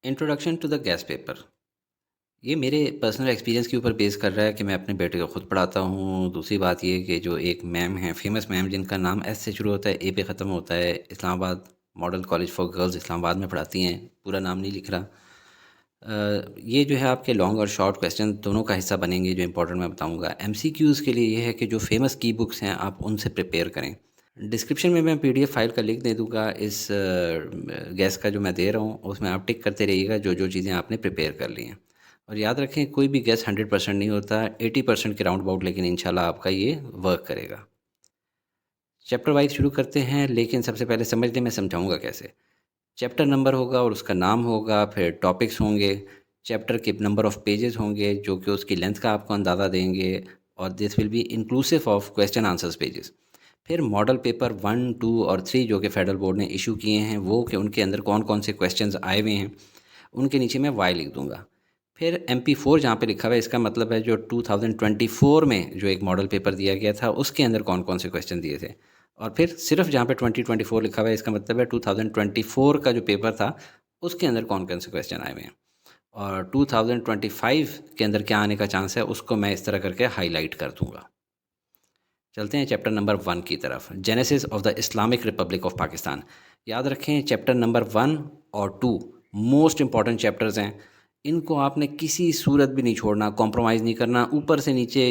Introduction to the guess paper, یہ میرے personal experience کے اوپر بیس کر رہا ہے کہ میں اپنے بیٹے کو خود پڑھاتا ہوں۔ دوسری بات یہ کہ جو ایک میم ہیں، فیمس میم، جن کا نام ایس سے شروع ہوتا ہے، اے پہ ختم ہوتا ہے، اسلام آباد ماڈل کالج فار گرلز اسلام آباد میں پڑھاتی ہیں، پورا نام نہیں لکھ رہا۔ یہ جو ہے آپ کے لانگ اور شارٹ کویسچن دونوں کا حصہ بنیں گے، جو امپورٹنٹ میں بتاؤں گا۔ ایم سی کیوز کے لیے یہ ہے کہ جو فیمس کی بکس ہیں آپ ان سے پریپیئر کریں۔ ڈسکرپشن میں پی ڈی ایف فائل کا لنک دے دوں گا، اس گیس کا جو میں دے رہا ہوں اس میں آپ ٹک کرتے رہیے گا جو چیزیں آپ نے پریپیئر کر لی ہیں۔ اور یاد رکھیں کوئی بھی گیس 100% نہیں ہوتا، 80% کے راؤنڈ اباؤٹ، لیکن انشاءاللہ آپ کا یہ ورک کرے گا۔ چیپٹر وائز شروع کرتے ہیں، لیکن سب سے پہلے سمجھ لیں، میں سمجھاؤں گا کیسے۔ چیپٹر نمبر ہوگا اور اس کا نام ہوگا، پھر ٹاپکس ہوں گے، چیپٹر کے نمبر آف پیجز ہوں گے جو کہ اس کی لینتھ کا آپ کو اندازہ دیں گے، اور this will be inclusive of question answers pages. پھر ماڈل پیپر 1، 2 اور 3 جو کہ فیڈرل بورڈ نے ایشو کیے ہیں، وہ کہ ان کے اندر کون کون سے کویسچنز آئے ہوئے ہیں، ان کے نیچے میں وائی لکھ دوں گا۔ پھر MP4 جہاں پہ لکھا ہوا ہے، اس کا مطلب ہے جو 2024 میں جو ایک ماڈل پیپر دیا گیا تھا اس کے اندر کون کون سے کویسچن دیے تھے۔ اور پھر صرف جہاں پہ 2024 لکھا ہوا ہے، اس کا مطلب ہے 2024 کا جو پیپر تھا اس کے اندر کون کون سے کویسچن آئے ہوئے ہیں، اور 2025 کے اندر کیا آنے کا چانس ہے اس کو میں اس طرح کر کے ہائی لائٹ کر دوں گا۔ چلتے ہیں چیپٹر نمبر 1 کی طرف، Genesis of the Islamic Republic of Pakistan. یاد رکھیں چیپٹر نمبر 1 اور 2 موسٹ امپورٹنٹ چیپٹرز ہیں، ان کو آپ نے کسی صورت بھی نہیں چھوڑنا، کمپرومائز نہیں کرنا، اوپر سے نیچے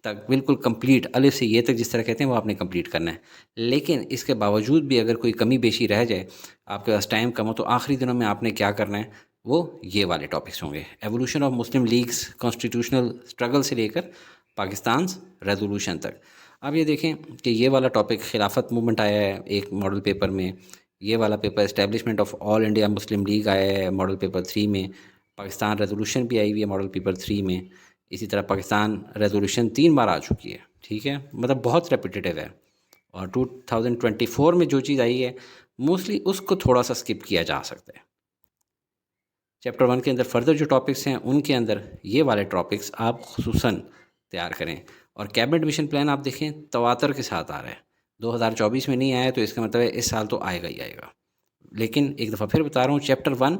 تک بالکل کمپلیٹ، الف سے یہ تک جس طرح کہتے ہیں وہ آپ نے کمپلیٹ کرنا ہے۔ لیکن اس کے باوجود بھی اگر کوئی کمی بیشی رہ جائے، آپ کے پاس ٹائم کم ہو، تو آخری دنوں میں آپ نے کیا کرنا ہے، وہ یہ والے ٹاپکس ہوں گے، evolution of Muslim leagues, constitutional struggle سے لے کر پاکستان's ریزولوشن تک۔ اب یہ دیکھیں کہ یہ والا ٹاپک خلافت موومنٹ آیا ہے ایک ماڈل پیپر میں، یہ والا paper establishment of all India Muslim league آیا ہے ماڈل پیپر 3 میں، پاکستان ریزولوشن بھی آئی ہوئی ہے ماڈل پیپر 3 میں، اسی طرح پاکستان ریزولوشن 3 بار آ چکی ہے، ٹھیک ہے، مطلب بہت ریپیٹیو ہے۔ اور 2024 میں جو چیز آئی ہے موسٹلی اس کو تھوڑا سا سکپ کیا جا سکتا ہے۔ چیپٹر 1 کے اندر فردر جو ٹاپکس ہیں ان کے اندر یہ والے ٹاپکس آپ خصوصاً تیار کریں۔ اور کیبنٹ مشن پلان آپ دیکھیں تواتر کے ساتھ آ رہا ہے، 2024 میں نہیں آیا تو اس کا مطلب ہے اس سال تو آئے گا ہی آئے گا۔ لیکن ایک دفعہ پھر بتا رہا ہوں، چیپٹر 1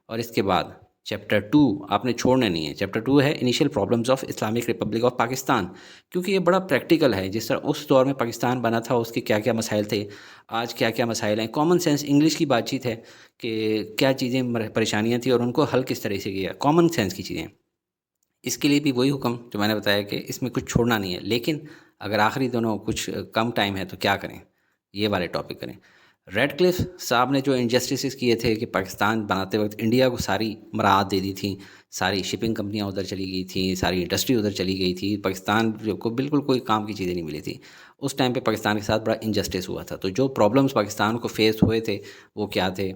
اور اس کے بعد چیپٹر 2 آپ نے چھوڑنا نہیں ہے۔ چیپٹر 2 ہے initial problems of Islamic Republic of Pakistan, کیونکہ یہ بڑا پریکٹیکل ہے، جس طرح اس دور میں پاکستان بنا تھا اس کے کیا کیا مسائل تھے، آج کیا کیا مسائل ہیں، کامن سینس انگلش کی بات چیت ہے کہ کیا چیزیں پریشانیاں تھیں اور ان کو حل کس طرح سے کیا، کامن سینس کی چیزیں۔ اس کے لیے بھی وہی حکم جو میں نے بتایا کہ اس میں کچھ چھوڑنا نہیں ہے، لیکن اگر آخری دونوں کچھ کم ٹائم ہے تو کیا کریں، یہ والے ٹاپک کریں۔ ریڈ کلف صاحب نے جو انجسٹسز کیے تھے کہ پاکستان بناتے وقت انڈیا کو ساری مراعات دے دی تھیں، ساری شپنگ کمپنیاں ادھر چلی گئی تھیں، ساری انڈسٹری ادھر چلی گئی تھی، پاکستان کو بالکل کوئی کام کی چیزیں نہیں ملی تھی، اس ٹائم پہ پاکستان کے ساتھ بڑا انجسٹس ہوا تھا۔ تو جو پرابلمس پاکستان کو فیس ہوئے تھے وہ کیا تھے۔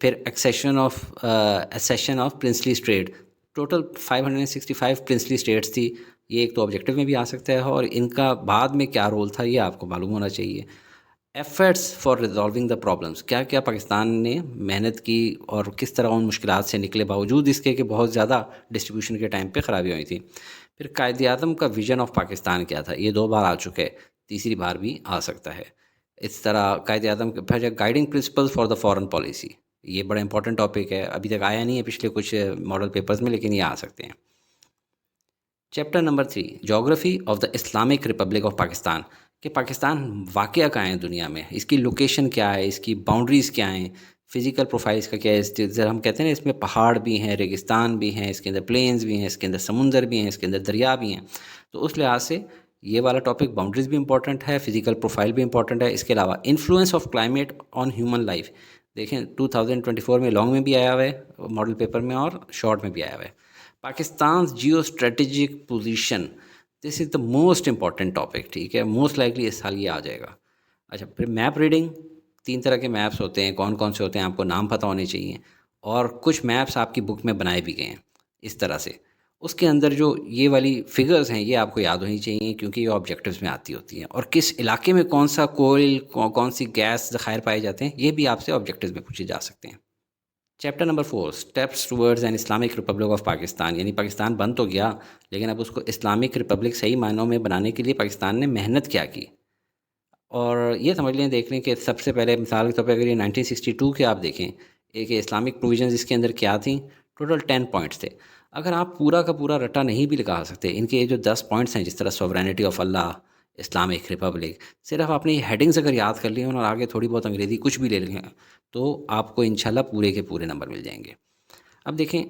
پھر accession of princely state, total 565 princely states تھی، یہ ایک تو آبجیکٹو میں بھی آ سکتا ہے، اور ان کا بعد میں کیا رول تھا یہ آپ کو معلوم ہونا چاہیے۔ Efforts for resolving the problems, کیا کیا پاکستان نے محنت کی اور کس طرح ان مشکلات سے نکلے، باوجود اس کے کہ بہت زیادہ ڈسٹریبیوشن کے ٹائم پہ خرابی ہوئی تھی۔ پھر قائد اعظم کا ویژن آف پاکستان کیا تھا، یہ 2 بار آ چکے، تیسری بار بھی آ سکتا ہے۔ اس طرح قائد اعظم کے guiding principle for the foreign policy, یہ بڑا امپورٹنٹ ٹاپک ہے، ابھی تک آیا نہیں ہے پچھلے کچھ ماڈل پیپرز میں، لیکن یہ آ سکتے ہیں۔ چیپٹر نمبر 3 جغرافی of the Islamic Republic of Pakistan, کہ پاکستان واقعہ کہاں ہے دنیا میں، اس کی لوکیشن کیا ہے، اس کی باؤنڈریز کیا ہیں، فزیکل پروفائلز کا کیا ہے۔ ہم کہتے ہیں نا اس میں پہاڑ بھی ہیں، ریگستان بھی ہیں، اس کے اندر پلینز بھی ہیں، اس کے اندر سمندر بھی ہیں، اس کے اندر دریا بھی ہیں، تو اس لحاظ سے یہ والا ٹاپک باؤنڈریز بھی امپورٹنٹ ہے، فزیکل پروفائل بھی امپورٹنٹ ہے۔ اس کے علاوہ influence of climate on human life, دیکھیں 2024 میں لانگ میں بھی آیا ہوا ہے ماڈل پیپر میں، اور شارٹ میں بھی آیا ہوا ہے۔ Pakistan's geostrategic position, this is the most important topic, ٹھیک ہے، موسٹ لائکلی اس سال یہ آ جائے گا۔ اچھا، پھر میپ ریڈنگ، 3 طرح کے میپس ہوتے ہیں، کون کون سے ہوتے ہیں آپ کو نام پتہ ہونے چاہیے، اور کچھ میپس آپ کی بک میں بنائے بھی گئے ہیں اس طرح سے، اس کے اندر جو یہ والی فگرز ہیں یہ آپ کو یاد ہونی چاہیے، کیونکہ یہ آبجیکٹیوز میں آتی ہوتی ہیں، اور کس علاقے میں کون سا کوئل، کون سی گیس ذخائر پائے جاتے ہیں، یہ بھی آپ سے آبجیکٹیوز میں پوچھے جا سکتے ہیں۔ Chapter number 4 steps towards an Islamic Republic of Pakistan, یعنی پاکستان بن تو گیا لیکن اب اس کو اسلامک ریپبلک صحیح معنوں میں بنانے کے لیے پاکستان نے محنت کیا کی۔ اور یہ سمجھ لیں، دیکھ لیں کہ سب سے پہلے مثال کے طور پہ اگر یہ 1962 کے آپ دیکھیں، کہ اسلامک پروویژنز اس کے اندر کیا تھیں. ٹوٹل 10 پوائنٹس تھے. اگر آپ پورا کا پورا رٹا نہیں بھی لگا سکتے، ان کے یہ جو 10 پوائنٹس ہیں، جس طرح sovereignty of Allah, Islamic republic, صرف آپ نے یہ ہیڈنگز اگر یاد کر لی ہیں اور آگے تھوڑی بہت انگریزی کچھ بھی لے لیں تو آپ کو انشاءاللہ پورے کے پورے نمبر مل جائیں گے. اب دیکھیں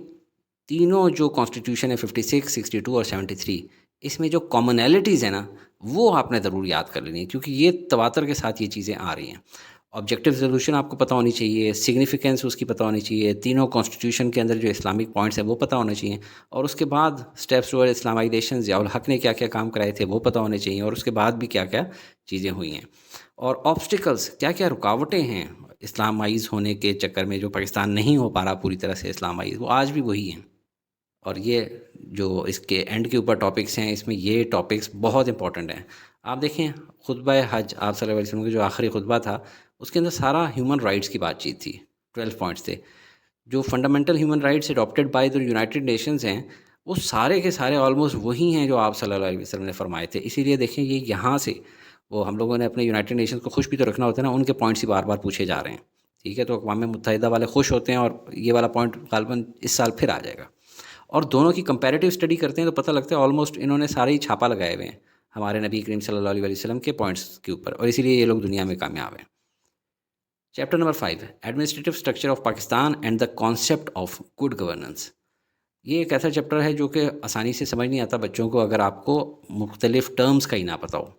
تینوں جو کانسٹیٹیوشن ہے 56، 62 اور 73، اس میں جو کامنالٹیز ہیں نا وہ آپ نے ضرور یاد کر لینی ہے، کیونکہ یہ تواتر کے ساتھ یہ چیزیں آ رہی ہیں. آبجیکٹیو ریزولوشن آپ کو پتہ ہونی چاہیے، سگنیفیکنس اس کی پتہ ہونی چاہیے، تینوں کانسٹیٹیوشن کے اندر جو اسلامک پوائنٹس ہیں وہ پتہ ہونے چاہیے، اور اس کے بعد اسٹیپس ٹوورڈ اسلامائزیشن، ضیاء الحق نے کیا کیا کام کرائے تھے وہ پتہ ہونے چاہیے، اور اس کے بعد بھی کیا کیا چیزیں ہوئی ہیں، اور آبسٹیکلس کیا کیا رکاوٹیں ہیں اسلامائز ہونے کے چکر میں، جو پاکستان نہیں ہو پا رہا پوری طرح سے اسلامائز، وہ آج بھی وہی ہیں. اور یہ جو اس کے اینڈ کے اوپر ٹاپکس ہیں، اس میں یہ ٹاپکس بہت امپورٹنٹ ہیں. آپ دیکھیں خطبہ حج آپ صلی اللہ علیہ وسلم کا جو آخری خطبہ تھا، اس کے اندر سارا ہیومن رائٹس کی بات چیت تھی. 12 پوائنٹس تھے. جو fundamental human rights adopted by the United Nations ہیں، وہ سارے کے سارے آلموسٹ وہی ہیں جو آپ صلی اللہ علیہ وسلم نے فرمائے تھے. اسی لیے دیکھیں یہ یہاں سے وہ ہم لوگوں نے اپنے یونائٹڈ نیشنز کو خوش بھی تو رکھنا ہوتا ہے نا، ان کے پوائنٹس ہی بار بار پوچھے جا رہے ہیں. ٹھیک ہے، تو اقوام متحدہ والے خوش ہوتے ہیں اور یہ والا پوائنٹ غالباً اس سال پھر آ جائے گا. اور دونوں کی کمپیریٹیو اسٹڈی کرتے ہیں تو پتہ لگتا ہے آلموسٹ انہوں نے سارے ہی چھاپا لگائے ہوئے ہیں ہمارے نبی کریم صلی اللہ علیہ وسلم کے پوائنٹس کے اوپر، اور اسی لیے یہ لوگ دنیا میں کامیاب ہیں. Chapter number 5، administrative structure of Pakistan and the concept of good governance. یہ ایک ایسا چیپٹر ہے جو کہ آسانی سے سمجھ نہیں آتا بچوں کو اگر آپ کو مختلف ٹرمز کا ہی نہ پتہ ہو.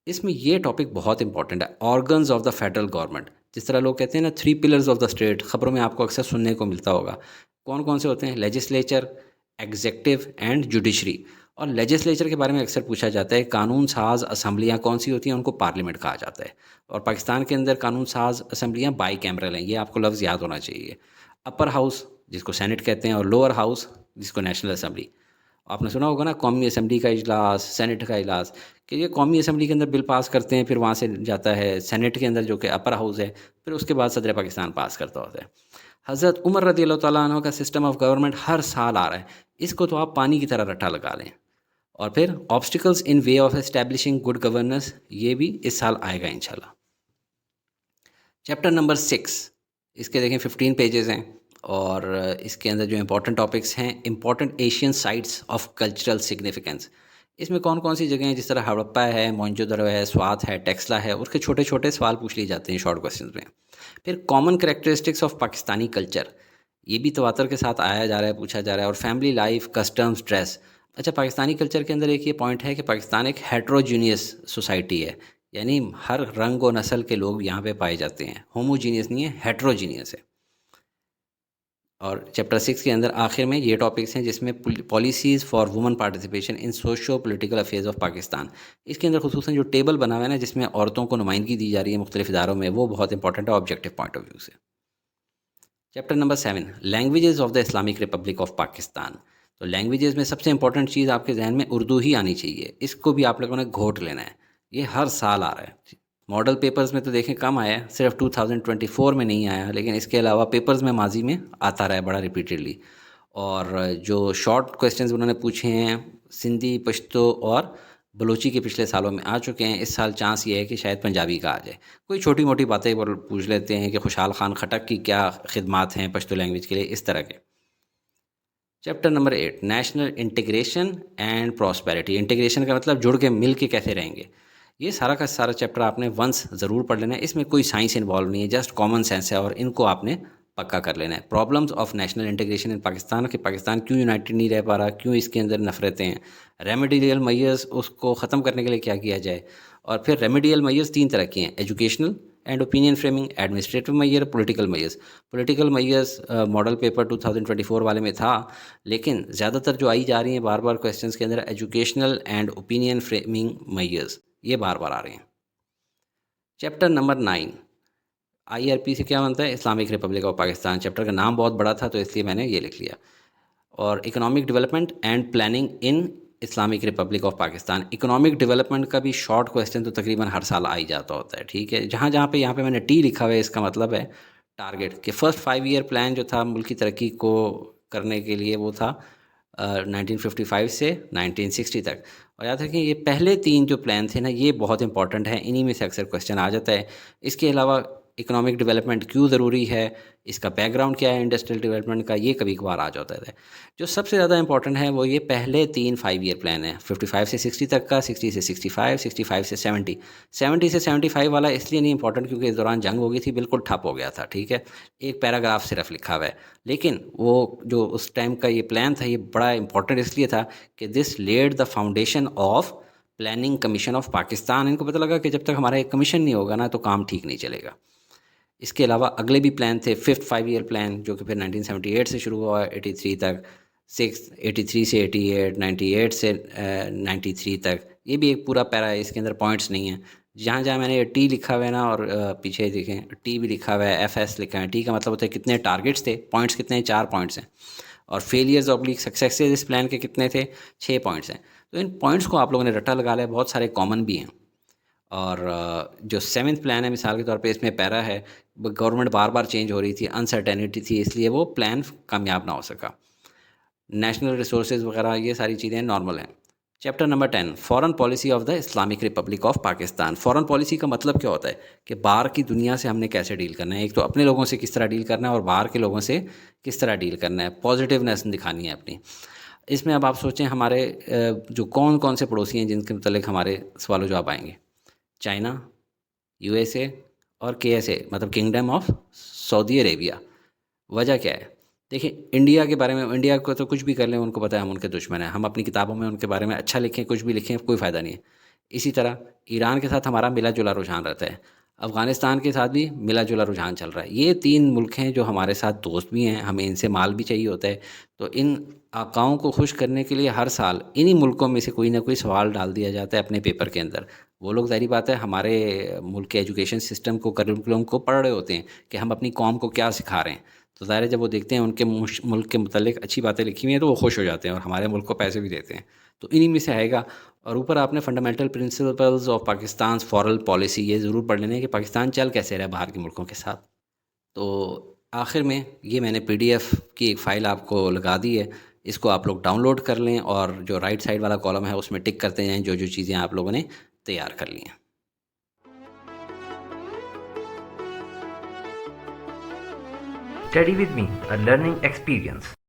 اس میں یہ ٹاپک بہت امپورٹنٹ ہے، organs of the federal government. جس طرح لوگ کہتے ہیں نا 3 پلرز آف دا اسٹیٹ، خبروں میں آپ کو اکثر سننے کو ملتا ہوگا. کون کون سے ہوتے ہیں؟ Legislature, executive and judiciary. اور لیجسلیچر کے بارے میں اکثر پوچھا جاتا ہے قانون ساز اسمبلیاں کون سی ہوتی ہیں، ان کو پارلیمنٹ کہا جاتا ہے. اور پاکستان کے اندر قانون ساز اسمبلیاں بائی کیمرل ہیں، یہ آپ کو لفظ یاد ہونا چاہیے. اپر ہاؤس جس کو سینٹ کہتے ہیں، اور لوور ہاؤس جس کو نیشنل اسمبلی. آپ نے سنا ہوگا نا قومی اسمبلی کا اجلاس، سینٹ کا اجلاس، کہ یہ قومی اسمبلی کے اندر بل پاس کرتے ہیں، پھر وہاں سے جاتا ہے سینٹ کے اندر جو کہ اپر ہاؤس ہے، پھر اس کے بعد صدر پاکستان پاس کرتا ہوتا ہے. حضرت عمر رضی اللہ تعالیٰ عنہ کا سسٹم آف گورنمنٹ ہر سال آ رہا ہے، اس کو تو آپ پانی کی طرح رٹا لگا لیں. اور پھر obstacles in way of establishing good governance, یہ بھی اس سال آئے گا انشاءاللہ. چیپٹر نمبر 6، اس کے دیکھیں 15 پیجز ہیں، اور اس کے اندر جو امپورٹنٹ ٹاپکس ہیں، important Asian sites of cultural significance. اس میں کون کون سی جگہیں ہیں؟ جس طرح ہڑپا ہے، موئنجو دڑو ہے، سوات ہے، ٹیکسلا ہے، اس کے چھوٹے چھوٹے سوال پوچھ لیے جاتے ہیں شارٹ کوسچنز میں. پھر common characteristics of Pakistani culture, یہ بھی تواتر کے ساتھ آیا جا رہا ہے، پوچھا جا رہا ہے. اور فیملی لائف، کسٹمز، ڈریس. اچھا، پاکستانی کلچر کے اندر ایک یہ پوائنٹ ہے کہ پاکستان ایک ہیٹروجینیس سوسائٹی ہے، یعنی ہر رنگ و نسل کے لوگ یہاں پہ پائے جاتے ہیں. ہوموجینیس نہیں ہے، ہیٹروجینیس ہے. اور چیپٹر 6 کے اندر آخر میں یہ ٹاپکس ہیں جس میں policies for women participation in socio political affairs of Pakistan. اس کے اندر خصوصاً جو ٹیبل بنا ہوا ہے نا جس میں عورتوں کو نمائندگی دی جا رہی ہے مختلف اداروں میں، وہ بہت امپورٹنٹ ہے آبجیکٹیو پوائنٹ آف ویو سے. Chapter number 7، languages of the Islamic Republic of Pakistan. تو لینگویجز میں سب سے امپورٹنٹ چیز آپ کے ذہن میں اردو ہی آنی چاہیے، اس کو بھی آپ لوگوں نے گھوٹ لینا ہے. یہ ہر سال آ رہا ہے. ماڈل پیپرز میں تو دیکھیں کم آیا ہے، صرف 2024 میں نہیں آیا، لیکن اس کے علاوہ پیپرز میں ماضی میں آتا رہا ہے بڑا ریپیٹیڈلی. اور جو شارٹ کویسچنز انہوں نے پوچھے ہیں سندھی، پشتو اور بلوچی کے پچھلے سالوں میں آ چکے ہیں. اس سال چانس یہ ہے کہ شاید پنجابی کا آ جائے. کوئی چھوٹی موٹی باتیں پوچھ لیتے ہیں کہ خوشحال خان خٹک کی کیا خدمات ہیں پشتو لینگویج کے لیے، اس طرح کے. Chapter number 8، national integration and prosperity. Integration کا مطلب جڑ کے مل کے کیسے رہیں گے. یہ سارا کا سارا چیپٹر آپ نے ونس ضرور پڑھ لینا ہے. اس میں کوئی سائنس انوالو نہیں ہے، جسٹ کامن سینس ہے، اور ان کو آپ نے پکا کر لینا ہے. پرابلمز آف نیشنل انٹیگریشن ان پاکستان، کہ پاکستان کیوں یونائٹڈ نہیں رہ پا رہا، کیوں اس کے اندر نفرتیں ہیں. ریمیڈیل میئرز، اس کو ختم کرنے کے لیے کیا کیا جائے. اور پھر ریمیڈیل میئرز 3 طرح کے ہیں، educational and opinion framing, administrative measure, political measures. Political measures model paper 2024 والے میں تھا، لیکن زیادہ تر جو آئی جا رہی ہیں بار بار کویسچنس کے اندر educational and opinion framing measures, یہ بار بار آ رہے ہیں. Chapter number 9، I R P سے کیا بنتا ہے؟ Islamic Republic of Pakistan. Chapter کا نام بہت بڑا تھا تو اس لیے میں نے یہ لکھ لیا. اور economic development and planning in Islamic Republic of Pakistan. Economic development کا بھی شارٹ کویسچن تو تقریباً ہر سال آ ہی جاتا ہوتا ہے. ٹھیک ہے، جہاں جہاں پہ یہاں پہ میں نے ٹی لکھا ہوا ہے، اس کا مطلب ہے ٹارگیٹ، کہ فرسٹ 5 ایئر پلان جو تھا ملکی ترقی کو کرنے کے لیے وہ تھا 1955 سے 1960 تک. اور یاد رکھیں یہ پہلے 3 جو پلان تھے نا، یہ بہت امپورٹنٹ ہیں، انہی میں سے اکثر کویسچن آ جاتا ہے. اس کے علاوہ اکنامک ڈیولپمنٹ کیوں ضروری ہے، اس کا بیک گراؤنڈ کیا ہے انڈسٹریل ڈیولپمنٹ کا، یہ کبھی کبھار آ جاتا ہے۔ جو سب سے زیادہ امپورٹنٹ ہے وہ یہ پہلے 3 5 ایئر پلان ہیں، 55 سے 60 تک کا، 60 سے 65، 65 سے 70۔ 70 سے 75 والا اس لیے نہیں امپورٹنٹ کیونکہ اس دوران جنگ ہو گئی تھی، بالکل ٹھپ ہو گیا تھا، ٹھیک ہے، ایک پیراگراف صرف لکھا ہوا ہے، لیکن وہ جو اس ٹائم کا یہ پلان تھا یہ بڑا امپورٹنٹ اس لیے تھا کہ this led the foundation of Planning Commission of Pakistan. ان کو پتہ لگا کہ جب تک ہمارا ایک کمیشن نہیں ہوگا نا تو کام ٹھیک نہیں چلے گا۔ اس کے علاوہ اگلے بھی پلان تھے، 5th 5 ایئر پلان جو کہ پھر 1978 سے شروع ہوا 83 تک، 83 سے 88، 98 سے 93 تک، یہ بھی ایک پورا پیرا ہے، اس کے اندر پوائنٹس نہیں ہیں۔ جہاں جہاں میں نے ٹی لکھا ہوا ہے نا، اور پیچھے دیکھیں ٹی بھی لکھا ہوا ہے، ایف ایس لکھا ہے، ٹی کا مطلب ہوتا ہے کتنے ٹارگیٹس تھے، پوائنٹس کتنے ہیں، 4 پوائنٹس ہیں، اور فیلیئرز اوبلیک سکسیسز اس پلان کے کتنے تھے، 6 پوائنٹس ہیں۔ تو ان پوائنٹس کو آپ لوگوں نے رٹا لگا لیا، بہت سارے کامن بھی ہیں۔ اور جو 7th پلان ہے مثال کے طور پہ، اس میں پیرا ہے گورنمنٹ بار بار چینج ہو رہی تھی، انسرٹینٹی تھی، اس لیے وہ پلان کامیاب نہ ہو سکا۔ نیشنل ریسورسز وغیرہ یہ ساری چیزیں نارمل ہیں۔ Chapter number 10، foreign policy of the Islamic Republic of Pakistan. Foreign policy کا مطلب کیا ہوتا ہے کہ باہر کی دنیا سے ہم نے کیسے ڈیل کرنا ہے، ایک تو اپنے لوگوں سے کس طرح ڈیل کرنا ہے اور باہر کے لوگوں سے کس طرح ڈیل کرنا ہے، پازیٹیونیس دکھانی ہے اپنی۔ اس میں اب آپ سوچیں ہمارے جو کون کون سے پڑوسی ہیں جن کے متعلق ہمارے سوال و جواب آئیں گے، چائنا، یو ایس اے اور کے ایس اے، مطلب کنگڈم آف سعودی عربیہ۔ وجہ کیا ہے؟ دیکھیں انڈیا کے بارے میں، انڈیا کو تو کچھ بھی کر لیں ان کو پتہ ہے ہم ان کے دشمن ہیں، ہم اپنی کتابوں میں ان کے بارے میں اچھا لکھیں، کچھ بھی لکھیں، کوئی فائدہ نہیں ہے۔ اسی طرح ایران کے ساتھ ہمارا ملا جلا رجحان رہتا ہے، افغانستان کے ساتھ بھی ملا جلا رجحان چل رہا ہے۔ یہ 3 ملک ہیں جو ہمارے ساتھ دوست بھی ہیں، ہمیں ان سے مال بھی چاہیے ہوتا ہے، تو ان آقاؤں کو خوش کرنے کے لیے ہر سال انہی ملکوں میں سے کوئی نہ کوئی سوال ڈال دیا جاتا ہے اپنے پیپر کے اندر۔ وہ لوگ ظاہری بات ہے ہمارے ملک کے ایجوکیشن سسٹم کو، کریکولم کو پڑھ رہے ہوتے ہیں کہ ہم اپنی قوم کو کیا سکھا رہے ہیں، تو ظاہر ہے جب وہ دیکھتے ہیں ان کے ملک کے متعلق اچھی باتیں لکھی ہوئی ہیں تو وہ خوش ہو جاتے ہیں اور ہمارے ملک کو پیسے بھی دیتے ہیں، تو انہی میں سے آئے گا۔ اور اوپر آپ نے fundamental principles of Pakistan foreign policy یہ ضرور پڑھ لینا ہے کہ پاکستان چل کیسے رہا باہر کے ملکوں کے ساتھ۔ تو آخر میں یہ میں نے پی ڈی ایف کی ایک فائل آپ کو لگا دی ہے، اس کو آپ لوگ ڈاؤن لوڈ کر لیں اور جو رائٹ سائڈ والا کالم ہے اس میں ٹک کرتے جائیں جو جو چیزیں آپ لوگوں نے تیار کر لی ہیں۔ Study with me, a learning experience.